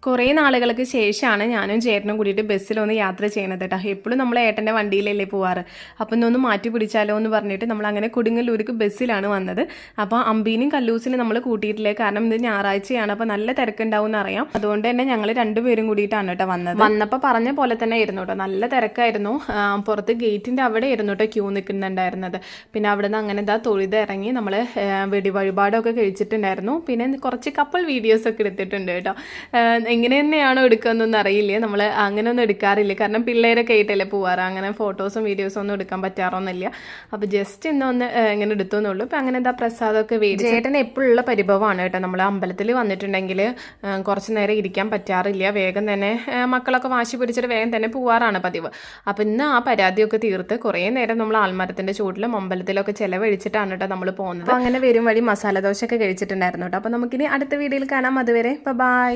കുറേ നാളുകൾക്ക് ശേഷമാണ് ഞാനും ചേട്ടനും കൂടിയിട്ട് ബസ്സിലൊന്ന് യാത്ര ചെയ്യുന്നത് കേട്ടോ. എപ്പോഴും നമ്മൾ ഏട്ടൻ്റെ വണ്ടിയിലല്ലേ പോവാറ്. അപ്പം ഇന്നൊന്ന് മാറ്റി പിടിച്ചാലോ എന്ന് പറഞ്ഞിട്ട് നമ്മൾ അങ്ങനെ കൊടുങ്ങല്ലൂർക്ക് ബസ്സിലാണ് വന്നത്. അപ്പോൾ അമ്പീനും കല്ലൂസിനും നമ്മൾ കൂട്ടിയിട്ടില്ലേ, കാരണം ഇത് ഞായറാഴ്ചയാണ്. അപ്പോൾ നല്ല തിരക്കുണ്ടാവും എന്നറിയാം. അതുകൊണ്ട് തന്നെ ഞങ്ങൾ രണ്ടുപേരും കൂടിയിട്ടാണ് കേട്ടോ വന്നത്. വന്നപ്പോൾ പറഞ്ഞ പോലെ തന്നെ ആയിരുന്നു കേട്ടോ, നല്ല തിരക്കായിരുന്നു. പുറത്ത് ഗേറ്റിൻ്റെ അവിടെ ആയിരുന്നു കേട്ടോ ക്യൂ നിൽക്കുന്നുണ്ടായിരുന്നത്. പിന്നെ അവിടെ നിന്ന് അങ്ങനെ ഇതാ തൊഴുത് ഇറങ്ങി നമ്മൾ വഴിപാടൊക്കെ കഴിച്ചിട്ടുണ്ടായിരുന്നു. പിന്നെ കുറച്ച് കപ്പിൾ വീഡിയോസൊക്കെ എടുത്തിട്ടുണ്ട് കേട്ടോ. എങ്ങനെ തന്നെയാണോ എടുക്കുന്നൊന്നും അറിയില്ല. നമ്മൾ അങ്ങനെയൊന്നും എടുക്കാറില്ല, കാരണം പിള്ളേരൊക്കെ ആയിട്ടല്ലേ പോവാറ്. അങ്ങനെ ഫോട്ടോസും വീഡിയോസും ഒന്നും എടുക്കാൻ പറ്റാറൊന്നുമില്ല. അപ്പോൾ ജസ്റ്റ് ഇന്നൊന്ന് ഇങ്ങനെ എടുത്തോന്നുള്ളൂ. ഇപ്പം അങ്ങനെ എന്താ പ്രസാദമൊക്കെ വേണ്ടി ചേട്ടൻ എപ്പോഴുള്ള പരിഭവമാണ് കേട്ടോ. നമ്മൾ അമ്പലത്തിൽ വന്നിട്ടുണ്ടെങ്കിൽ കുറച്ച് നേരം ഇരിക്കാൻ പറ്റാറില്ല. വേഗം തന്നെ മക്കളൊക്കെ വാശി പിടിച്ചിട്ട് വേഗം തന്നെ പോവാറാണ് പതിവ്. അപ്പം ഇന്ന് ആ പരാതിയൊക്കെ തീർത്ത് കുറേ നേരം നമ്മൾ ആൽമരത്തിൻ്റെ ചൂട്ടിലും അമ്പലത്തിലൊക്കെ ചിലവഴിച്ചിട്ടാണ് കേട്ടോ നമ്മൾ പോകുന്നത്. അപ്പോൾ അങ്ങനെ വരും വഴി മസാല ദോശയൊക്കെ കഴിച്ചിട്ടുണ്ടായിരുന്നു കേട്ടോ. അപ്പോൾ നമുക്കിനി അടുത്ത വീഡിയോയിൽ കാണാം. അതുവരെ ബൈ.